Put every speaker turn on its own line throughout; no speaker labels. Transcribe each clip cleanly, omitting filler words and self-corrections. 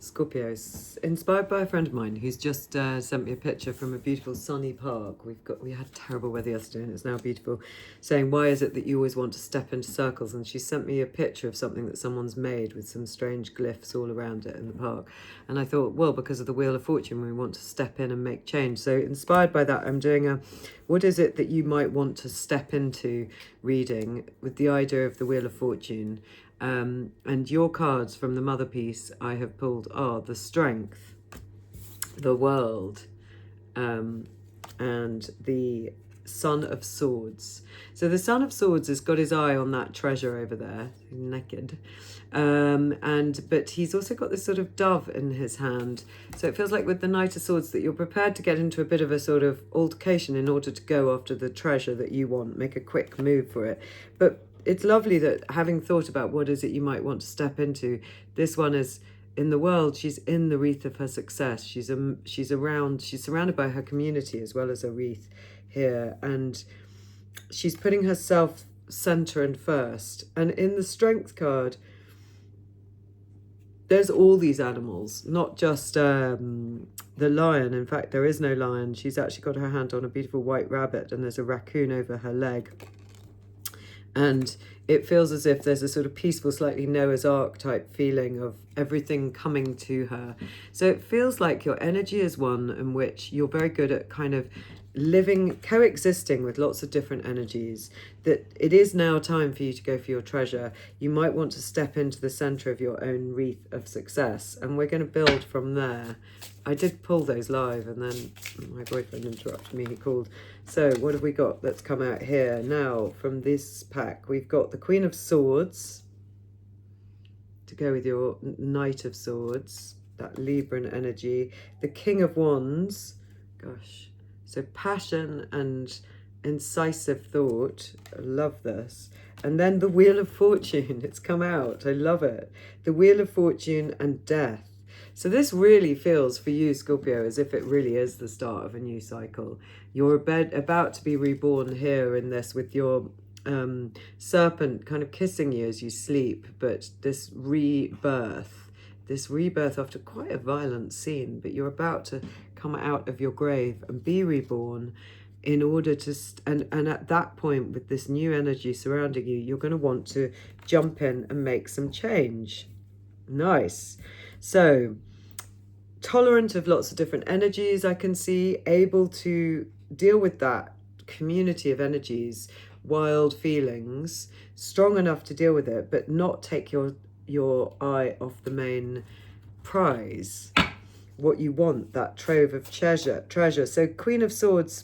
Scorpios, inspired by a friend of mine who's just sent me a picture from a beautiful sunny park. We had terrible weather yesterday and it's now beautiful, saying, why is it that you always want to step into circles? And she sent me a picture of something that someone's made with some strange glyphs all around it in the park. And I thought, well, because of the Wheel of Fortune, we want to step in and make change. So inspired by that, I'm doing a what is it that you might want to step into reading with the idea of the Wheel of Fortune. And your cards from the Mother piece I have pulled are the Strength, the World, and the Son of Swords. So the Son of Swords has got his eye on that treasure over there, naked. But he's also got this sort of dove in his hand. So it feels like with the Knight of Swords that you're prepared to get into a bit of a sort of altercation in order to go after the treasure that you want, make a quick move for it. But it's lovely that, having thought about what is it you might want to step into, this one is in the world. She's in the wreath of her success. She's surrounded by her community as well as a wreath here, and she's putting herself center and first. And in the Strength card, there's all these animals, not just the lion. In fact, there is no lion. She's actually got her hand on a beautiful white rabbit, and there's a raccoon over her leg. And it feels as if there's a sort of peaceful, slightly Noah's Ark type feeling of everything coming to her. So it feels like your energy is one in which you're very good at kind of living, coexisting with lots of different energies, that it is now time for you to go for your treasure. You might want to step into the center of your own wreath of success, and we're going to build from there. I did pull those live and then my boyfriend interrupted me, he called. So what have we got that's come out here now from this pack? We've got the Queen of Swords to go with your Knight of Swords, that Libran energy. The King of Wands, gosh, so passion and incisive thought. I love this. And then the Wheel of Fortune, it's come out. I love it. The Wheel of Fortune and Death. So this really feels for you, Scorpio, as if it really is the start of a new cycle. You're about to be reborn here in this, with your serpent kind of kissing you as you sleep, but this rebirth after quite a violent scene, but you're about to come out of your grave and be reborn in order to, and at that point, with this new energy surrounding you, you're going to want to jump in and make some change. Nice. So tolerant of lots of different energies, I can see, able to deal with that community of energies, wild feelings, strong enough to deal with it, but not take your eye off the main prize, what you want, that trove of treasure. So Queen of Swords,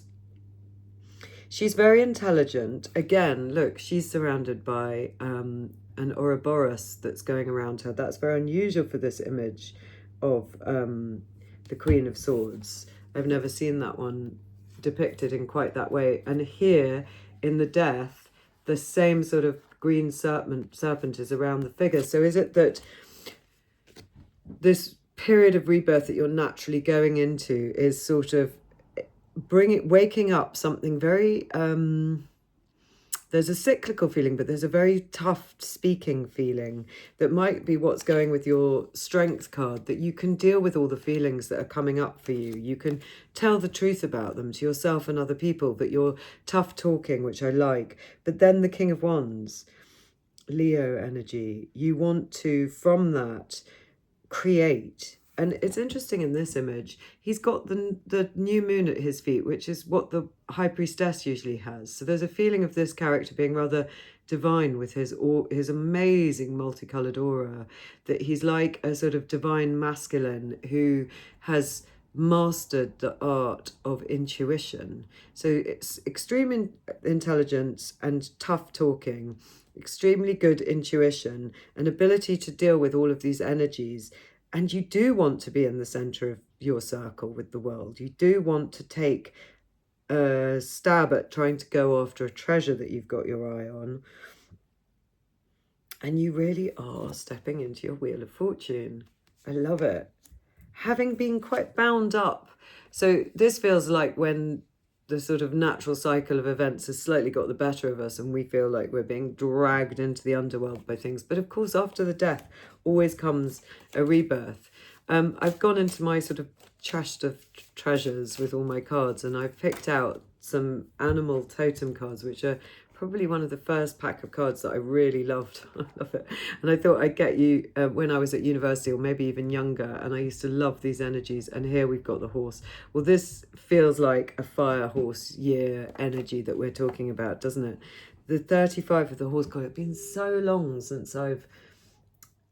she's very intelligent. Again, look, she's surrounded by an Ouroboros that's going around her. That's very unusual for this image of the Queen of Swords. I've never seen that one depicted in quite that way. And here in the Death, the same sort of green serpent is around the figure. So is it that this period of rebirth that you're naturally going into is sort of waking up something very there's a cyclical feeling, but there's a very tough speaking feeling that might be what's going with your Strength card, that you can deal with all the feelings that are coming up for you. You can tell the truth about them to yourself and other people, that you're tough talking, which I like. But then the King of Wands, Leo energy, you want to, from that, create. And it's interesting in this image, he's got the new moon at his feet, which is what the High Priestess usually has. So there's a feeling of this character being rather divine with his amazing multicolored aura, that he's like a sort of divine masculine who has mastered the art of intuition. So it's extreme intelligence and tough talking, extremely good intuition, and ability to deal with all of these energies. And you do want to be in the center of your circle with the world. You do want to take a stab at trying to go after a treasure that you've got your eye on. And you really are stepping into your Wheel of Fortune. I love it. Having been quite bound up. So this feels like when the sort of natural cycle of events has slightly got the better of us, and we feel like we're being dragged into the underworld by things. But of course, after the death always comes a rebirth. I've gone into my sort of chest of treasures with all my cards, and I've picked out some animal totem cards, which are probably one of the first pack of cards that I really loved. I love it. And I thought I'd get you when I was at university, or maybe even younger, and I used to love these energies. And here we've got the horse. Well, this feels like a fire horse year energy that we're talking about, doesn't it? The 35 of the horse card. It's been so long since I've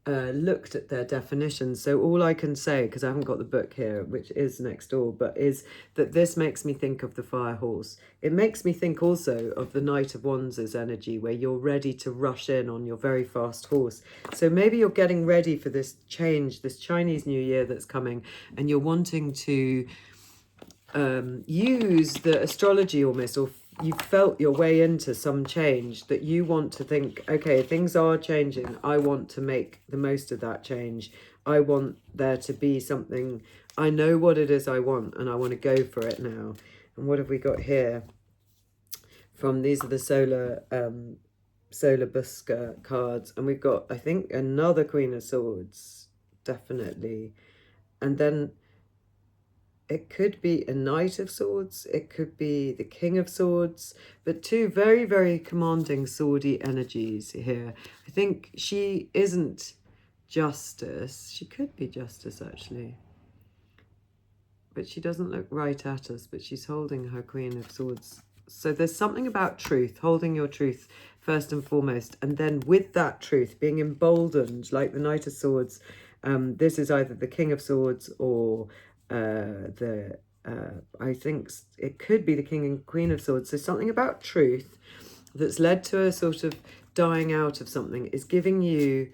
looked at their definitions, so all I can say, because I haven't got the book here, which is next door, but is that this makes me think of the fire horse. It makes me think also of the Knight of Wands' energy, where you're ready to rush in on your very fast horse. So maybe you're getting ready for this change, this Chinese New Year that's coming, and you're wanting to use the astrology almost, or you felt your way into some change that you want to think, okay, things are changing. I want to make the most of that change. I want there to be something. I know what it is I want, and I want to go for it now. And what have we got here? These are the solar Busca cards. And we've got, I think, another Queen of Swords, definitely. And then it could be a Knight of Swords. It could be the King of Swords. But two very, very commanding swordy energies here. I think she isn't Justice. She could be Justice, actually. But she doesn't look right at us. But she's holding her Queen of Swords. So there's something about truth, holding your truth first and foremost. And then with that truth, being emboldened, like the Knight of Swords. This is either the King of Swords or I think it could be the King and Queen of Swords. So something about truth that's led to a sort of dying out of something is giving you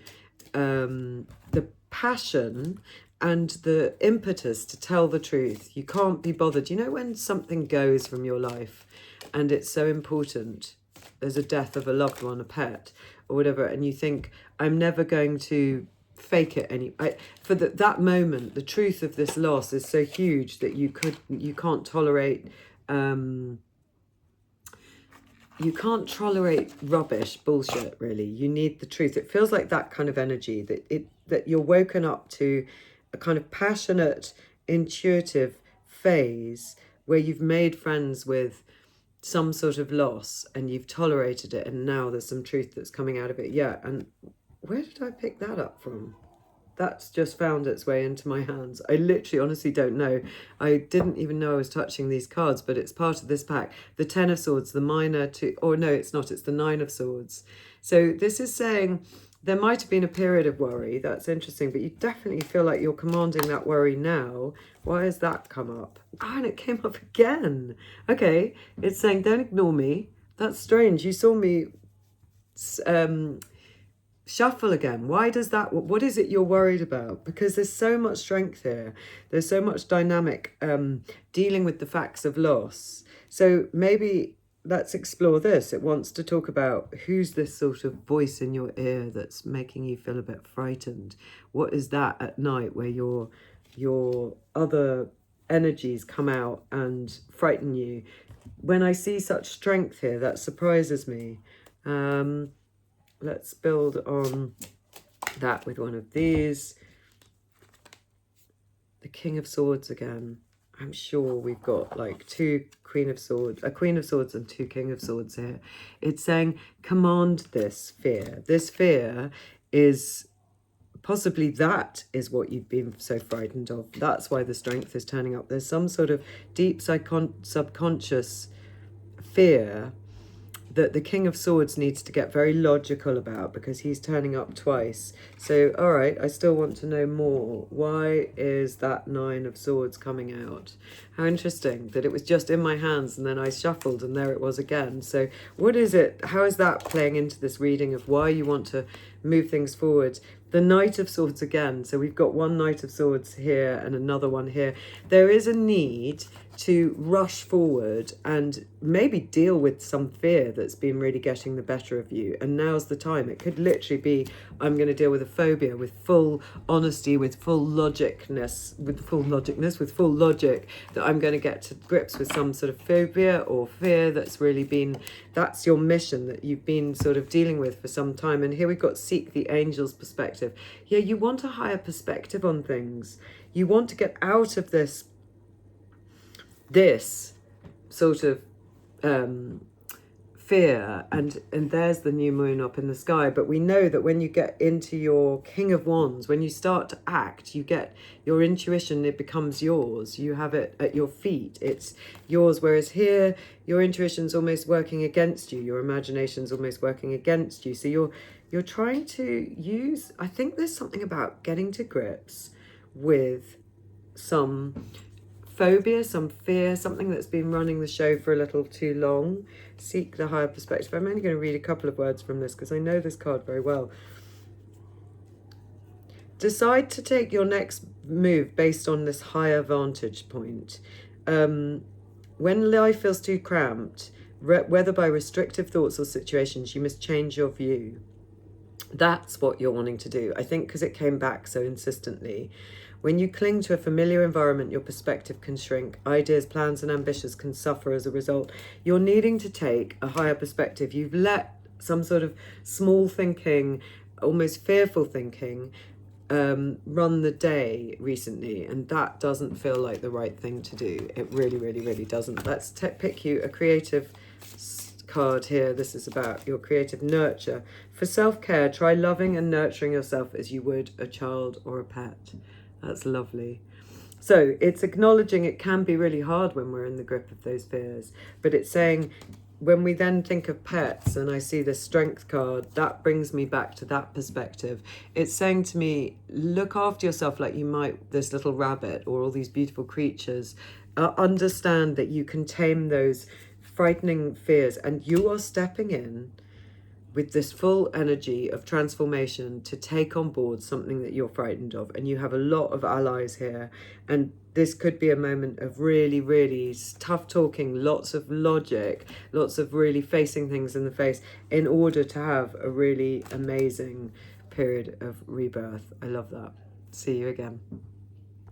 the passion and the impetus to tell the truth. You can't be bothered. You know when something goes from your life and it's so important, there's a death of a loved one, a pet or whatever, and you think, I'm never going to fake it for that moment. The truth of this loss is so huge that you can't tolerate rubbish, bullshit, really. You need the truth. It feels like that kind of energy, that you're woken up to a kind of passionate, intuitive phase where you've made friends with some sort of loss and you've tolerated it, and now there's some truth that's coming out of it. Yeah. And where did I pick that up from? That's just found its way into my hands. I literally, honestly don't know. I didn't even know I was touching these cards, but it's part of this pack. The 10 of Swords, the minor or no, it's not. It's the 9 of Swords. So this is saying there might have been a period of worry. That's interesting, but you definitely feel like you're commanding that worry now. Why has that come up? Oh, and it came up again. Okay, it's saying don't ignore me. That's strange. You saw me shuffle again. Why does that? What is it you're worried about? Because there's so much strength here. There's so much dynamic dealing with the facts of loss. So maybe let's explore this. It wants to talk about who's this sort of voice in your ear that's making you feel a bit frightened. What is that at night where your other energies come out and frighten you? When I see such strength here, that surprises me. Let's build on that with one of these. The King of Swords again. I'm sure we've got like a Queen of Swords and 2 King of Swords here. It's saying command this fear. This fear is possibly that is what you've been so frightened of. That's why the strength is turning up. There's some sort of deep subconscious fear that the King of Swords needs to get very logical about, because he's turning up twice. So, all right, I still want to know more. Why is that 9 of Swords coming out? How interesting that it was just in my hands and then I shuffled and there it was again. So what is it? How is that playing into this reading of why you want to move things forward? The Knight of Swords again. So we've got one Knight of Swords here and another one here. There is a need to rush forward and maybe deal with some fear that's been really getting the better of you. And now's the time. It could literally be, I'm going to deal with a phobia with full honesty, with full logicness, with full logic, that I'm going to get to grips with some sort of phobia or fear that's really been, that's your mission that you've been sort of dealing with for some time. And here we've got seek the angel's perspective. Yeah, you want a higher perspective on things. You want to get out of this sort of fear, and there's the new moon up in the sky. But we know that when you get into your King of Wands, when you start to act, you get your intuition, it becomes yours. You have it at your feet, it's yours. Whereas here, your intuition's almost working against you, your imagination's almost working against you. So you're trying to use, I think there's something about getting to grips with some phobia, some fear, something that's been running the show for a little too long. Seek the higher perspective. I'm only going to read a couple of words from this because I know this card very well. Decide to take your next move based on this higher vantage point. When life feels too cramped, whether by restrictive thoughts or situations, you must change your view. That's what you're wanting to do, I think, because it came back so insistently. When you cling to a familiar environment, your perspective can shrink. Ideas, plans, and ambitions can suffer as a result. You're needing to take a higher perspective. You've let some sort of small thinking, almost fearful thinking, run the day recently, and that doesn't feel like the right thing to do. It really, really, really doesn't. Let's pick you a creative card here. This is about your creative nurture. For self-care, try loving and nurturing yourself as you would a child or a pet. That's lovely. So it's acknowledging it can be really hard when we're in the grip of those fears, but it's saying, when we then think of pets and I see the strength card, that brings me back to that perspective. It's saying to me, look after yourself like you might this little rabbit or all these beautiful creatures. Understand that you can tame those frightening fears, and you are stepping in with this full energy of transformation to take on board something that you're frightened of. And you have a lot of allies here. And this could be a moment of really, really tough talking, lots of logic, lots of really facing things in the face in order to have a really amazing period of rebirth. I love that. See you again.